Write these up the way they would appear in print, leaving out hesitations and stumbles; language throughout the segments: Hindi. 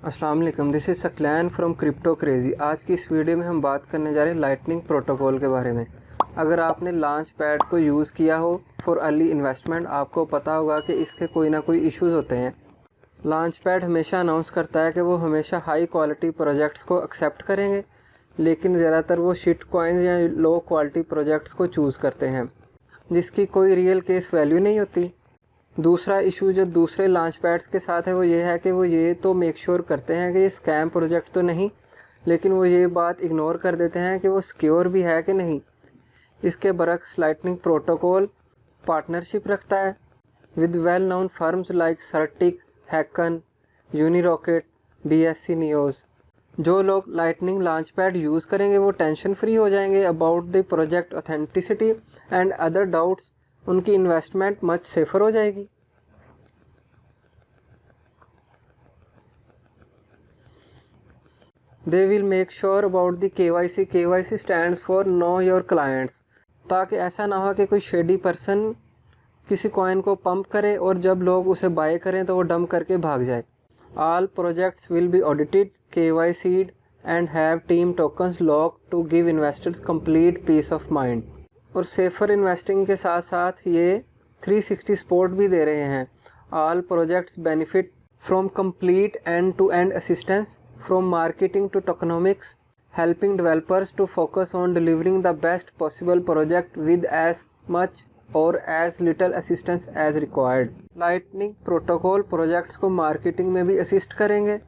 अस्सलाम वालेकुम, this is Saqlain from crypto crazy. आज की इस वीडियो में हम बात करने जा रहे हैं लाइटनिंग प्रोटोकॉल के बारे में। अगर आपने लॉन्च पैड को यूज़ किया हो फॉर अर्ली इन्वेस्टमेंट, आपको पता होगा कि इसके कोई ना कोई इश्यूज़ होते हैं। लॉन्च पैड हमेशा अनाउंस करता है कि वो हमेशा हाई क्वालिटी प्रोजेक्ट्स को एक्सेप्ट करेंगे, लेकिन ज़्यादातर वो शिट कॉइन्स या लो क्वालिटी प्रोजेक्ट्स को चूज़ करते हैं जिसकी कोई रियल केस वैल्यू नहीं होती। दूसरा इशू जो दूसरे लॉन्च पैड्स के साथ है वो ये है कि वो ये तो मेक श्योर करते हैं कि ये स्कैम प्रोजेक्ट तो नहीं, लेकिन वो ये बात इग्नोर कर देते हैं कि वो सिक्योर भी है कि नहीं। इसके बरक्स लाइटनिंग प्रोटोकॉल पार्टनरशिप रखता है with well known firms like CertiK, Hacken, Unirocket, BSC नियोज। जो लोग लाइटनिंग लॉन्च पैड यूज़ करेंगे वो टेंशन फ्री हो जाएंगे about the project authenticity and other doubts. उनकी इन्वेस्टमेंट मच सेफर हो जाएगी। They will make sure about the KYC। KYC stands for know your clients, ताकि ऐसा ना हो कि कोई शेडी पर्सन किसी कॉइन को पंप करे और जब लोग उसे बाय करें तो वो डंप करके भाग जाए। All projects will be audited, KYC'd and have team tokens lock to give investors complete peace of mind. और सेफर इन्वेस्टिंग के साथ साथ ये 360 सपोर्ट भी दे रहे हैं। All projects benefit from complete end to end assistance from marketing to tokenomics, helping developers to focus on delivering the best possible project with as much or as little assistance as required. Lightning protocol projects को मार्केटिंग में भी असिस्ट करेंगे।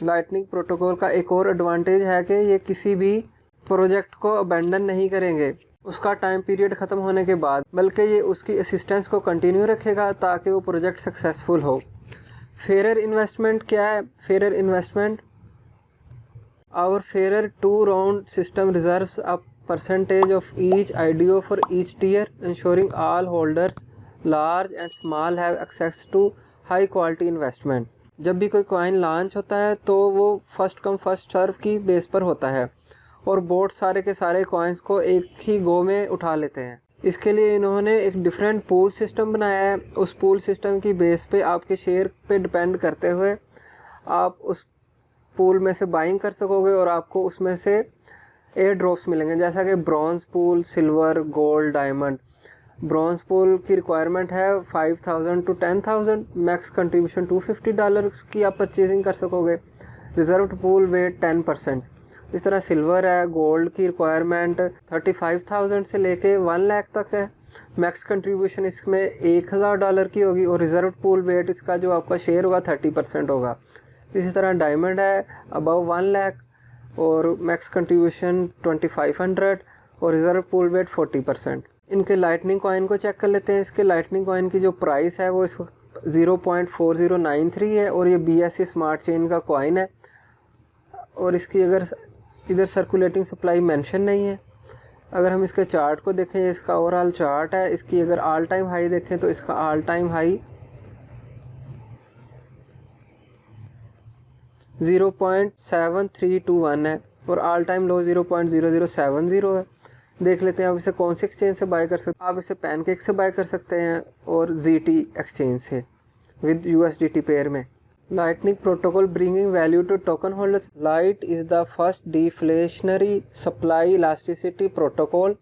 लाइटनिंग प्रोटोकॉल का एक और एडवांटेज है कि ये किसी भी प्रोजेक्ट को अबेंडन नहीं करेंगे उसका टाइम पीरियड ख़त्म होने के बाद, बल्कि ये उसकी असिस्टेंस को कंटिन्यू रखेगा ताकि वो प्रोजेक्ट सक्सेसफुल हो। फेयर इन्वेस्टमेंट क्या है? Fair investment our fair 2 round system reserves a percentage of each IDO for each tier, ensuring all holders large and small have access to high quality investment. जब भी कोई कॉइन लॉन्च होता है तो वो फर्स्ट कम फर्स्ट सर्व की बेस पर होता है और बोर्ड सारे के सारे कॉइन्स को एक ही गो में उठा लेते हैं। इसके लिए इन्होंने एक डिफरेंट पूल सिस्टम बनाया है। उस पूल सिस्टम की बेस पे आपके शेयर पे डिपेंड करते हुए आप उस पूल में से बाइंग कर सकोगे और आपको उसमें से एयर ड्रॉप्स मिलेंगे, जैसा कि bronze pool, silver, gold, diamond. Bronze pool की रिक्वायरमेंट है 5000 to 10,000, मैक्स कंट्रीब्यूशन $250 की आप परचेजिंग कर सकोगे। Reserved pool weight 10%। इस तरह सिल्वर है, गोल्ड की रिक्वायरमेंट 35,000 से लेके 1 लाख तक है। मैक्स कंट्रीब्यूशन इसमें $1000 की होगी और रिजर्व पूल वेट इसका जो आपका शेयर होगा 30% होगा। इसी तरह डायमंड है अबव 1 लाख और मैक्स कंट्रीब्यूशन 2500 और रिजर्व पूल वेट 40%। इनके लाइटनिंग कॉइन को चेक कर लेते हैं। इसके लाइटनिंग कॉइन की जो प्राइस है वो इस वक्त 0.4093 है और ये BSC स्मार्ट चेन का कॉइन है और इसकी अगर इधर सर्कुलेटिंग सप्लाई मेंशन नहीं है। अगर हम इसके चार्ट को देखें, इसका ओवरऑल चार्ट है, इसकी अगर ऑल टाइम हाई देखें तो इसका ऑल टाइम हाई 0.7321 है और ऑल टाइम लो 0.0070 है। देख लेते हैं आप इसे कौन सी एक्सचेंज से बाय कर सकते हैं। आप इसे पैनकेक से बाय कर सकते हैं और ZT एक्सचेंज से विद USDT पेयर में। Lightning protocol bringing value to token holders. Light is the first deflationary supply elasticity protocol.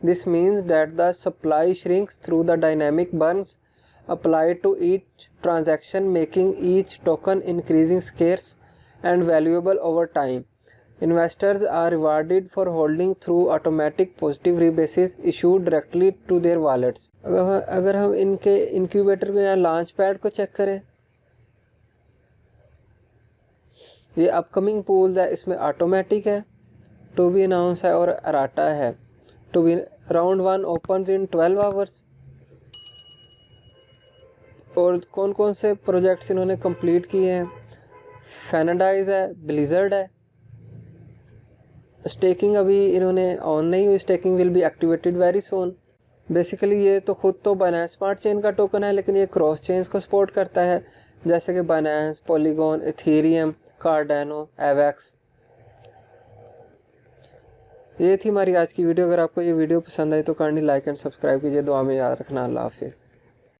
This means that the supply shrinks through the dynamic burns applied to each transaction, making each token increasing scarce and valuable over time. Investors are rewarded for holding through automatic positive rebases issued directly to their wallets. अगर हम इनके इंक्यूबेटर को या लॉन्च पैड को चेक करें, ये अपकमिंग पूल्स है, इसमें ऑटोमेटिक है, टू बी अनाउंस है और अराटा है। To be round 1 opens in 12 hours. और कौन कौन से प्रोजेक्ट्स इन्होंने कंप्लीट किए हैं? फैनाडाइज है, ब्लिजर्ड है। स्टेकिंग अभी इन्होंने ऑन नहीं हुई, staking will be activated very soon. Basically ये तो खुद तो बाइनेंस स्मार्ट चेन का टोकन है, लेकिन ये क्रॉस चेन्स को सपोर्ट करता है, जैसे कि बाइनेंस, पॉलीगॉन, इथेरियम, कार्डानो, एवेक्स। ये थी हमारी आज की वीडियो। अगर आपको ये वीडियो पसंद आई तो काइंडली लाइक एंड सब्सक्राइब कीजिए। दुआ में याद रखना। अल्लाह हाफिज़।